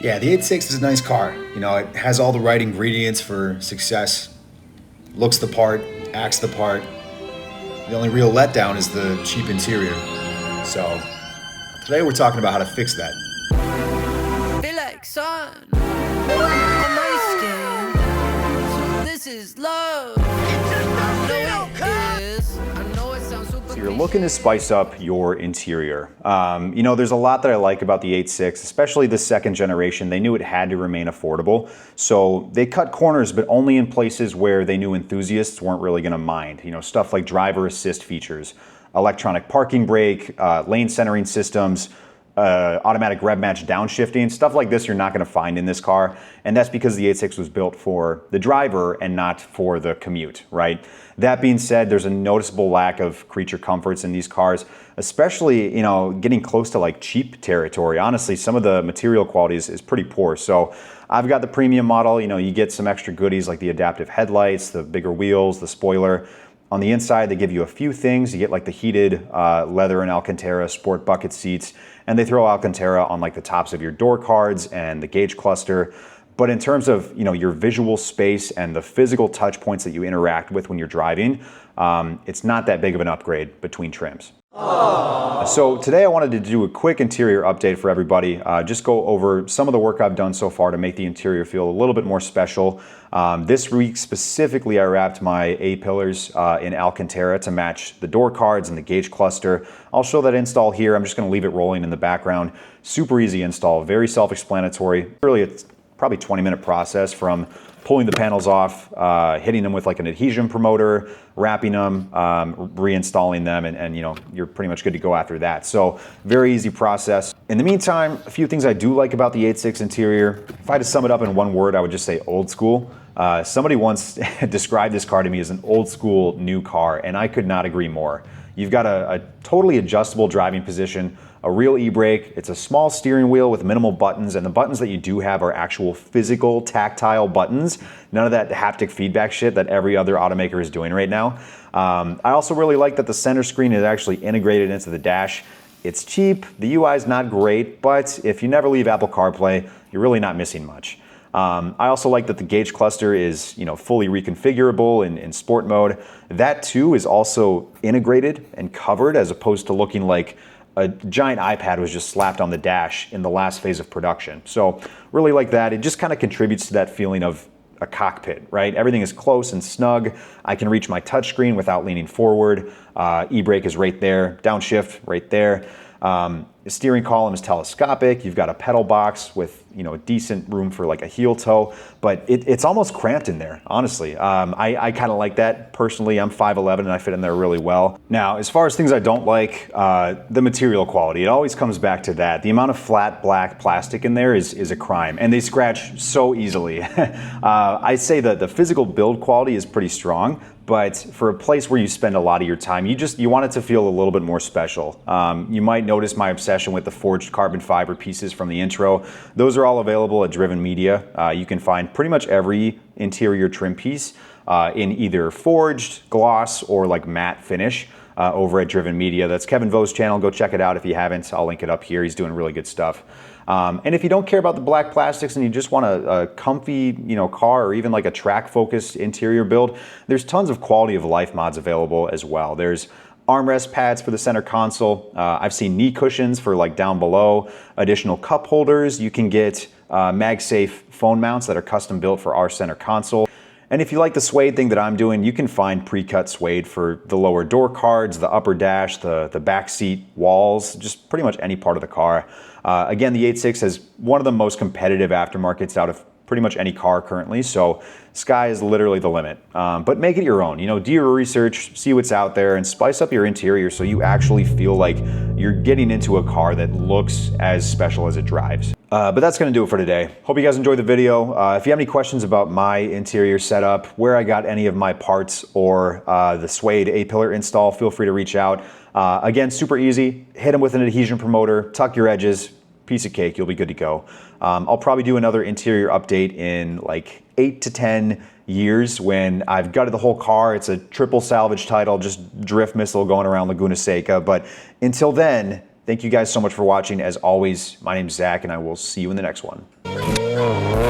Yeah, the 86 is a nice car. You know, it has all the right ingredients for success. Looks the part, acts the part. The only real letdown is the cheap interior. So, today we're talking about how to fix that. Feel like sun on my skin. So this is love. I know it is. I know it sounds super. So you're looking to spice up your interior. You know, there's a lot that I like about the 86, especially the second generation. They knew it had to remain affordable. So they cut corners, but only in places where they knew enthusiasts weren't really gonna mind. You know, stuff like driver assist features, electronic parking brake, lane centering systems, automatic rev match downshifting, stuff like this you're not going to find in this car, and that's because the 86 was built for the driver and not for the commute, right? That being said, there's a noticeable lack of creature comforts in these cars, especially, you know, getting close to like cheap territory. Honestly, some of the material quality is pretty poor. So I've got the premium model. You know, you get some extra goodies like the adaptive headlights, the bigger wheels, the spoiler. On the inside, they give you a few things. You get like the heated leather and Alcantara sport bucket seats, and they throw Alcantara on like the tops of your door cards and the gauge cluster. But in terms of, you know, your visual space and the physical touch points that you interact with when you're driving, it's not that big of an upgrade between trims. So today I wanted to do a quick interior update for everybody, just go over some of the work I've done so far to make the interior feel a little bit more special. This week specifically I wrapped my A-pillars in Alcantara to match the door cards and the gauge cluster. I'll show that install here. I'm just going to leave it rolling in the background. Super easy install, very self-explanatory. Really, it's probably 20-minute process from pulling the panels off, hitting them with like an adhesion promoter, wrapping them, reinstalling them, and you know, you're pretty much good to go after that. So very easy process. In the meantime, a few things I do like about the 86 interior. If I had to sum it up in one word, I would just say old school. Somebody once described this car to me as an old school new car, and I could not agree more. You've got a totally adjustable driving position, a real e-brake. It's a small steering wheel with minimal buttons, and the buttons that you do have are actual physical tactile buttons. None of that haptic feedback shit that every other automaker is doing right now. I also really like that the center screen is actually integrated into the dash. It's cheap, the UI is not great, but if you never leave Apple CarPlay, you're really not missing much. I also like that the gauge cluster is, you know, fully reconfigurable in sport mode. That too is also integrated and covered, as opposed to looking like a giant iPad was just slapped on the dash in the last phase of production. So really like that. It just kind of contributes to that feeling of a cockpit, right? Everything is close and snug. I can reach my touchscreen without leaning forward. E-brake is right there, downshift right there. The steering column is telescopic. You've got a pedal box with, you know, a decent room for like a heel toe, but it's almost cramped in there, honestly. I kind of like that personally. I'm 5'11" and I fit in there really well. Now, as far as things I don't like, the material quality, it always comes back to that. The amount of flat black plastic in there is a crime, and they scratch so easily. I say that the physical build quality is pretty strong, but for a place where you spend a lot of your time, you want it to feel a little bit more special. You might notice my obsession with the forged carbon fiber pieces from the intro. Those are all available at Driven.Media. You can find pretty much every interior trim piece in either forged, gloss, or like matte finish over at Driven.Media. That's Kevin Vo's channel. Go check it out if you haven't. I'll link it up here. He's doing really good stuff. And if you don't care about the black plastics and you just want a comfy, you know, car, or even like a track-focused interior build, there's tons of quality of life mods available as well. There's armrest pads for the center console. I've seen knee cushions for like down below, additional cup holders. You can get MagSafe phone mounts that are custom built for our center console. And if you like the suede thing that I'm doing, you can find pre-cut suede for the lower door cards, the upper dash, the back seat walls, just pretty much any part of the car. Again, the 86 has one of the most competitive aftermarkets out of pretty much any car currently, so sky is literally the limit. But make it your own. You know, do your research, see what's out there, and spice up your interior so you actually feel like you're getting into a car that looks as special as it drives. But that's gonna do it for today. Hope you guys enjoyed the video. If you have any questions about my interior setup, where I got any of my parts, or the suede A-pillar install, feel free to reach out. Again, super easy. Hit them with an adhesion promoter, tuck your edges, piece of cake, you'll be good to go. I'll probably do another interior update in like 8 to 10 years when I've gutted the whole car. It's a triple salvage title, just drift missile going around Laguna Seca. But until then, Thank you guys so much for watching. As always, my name's Zach, and I will see you in the next one.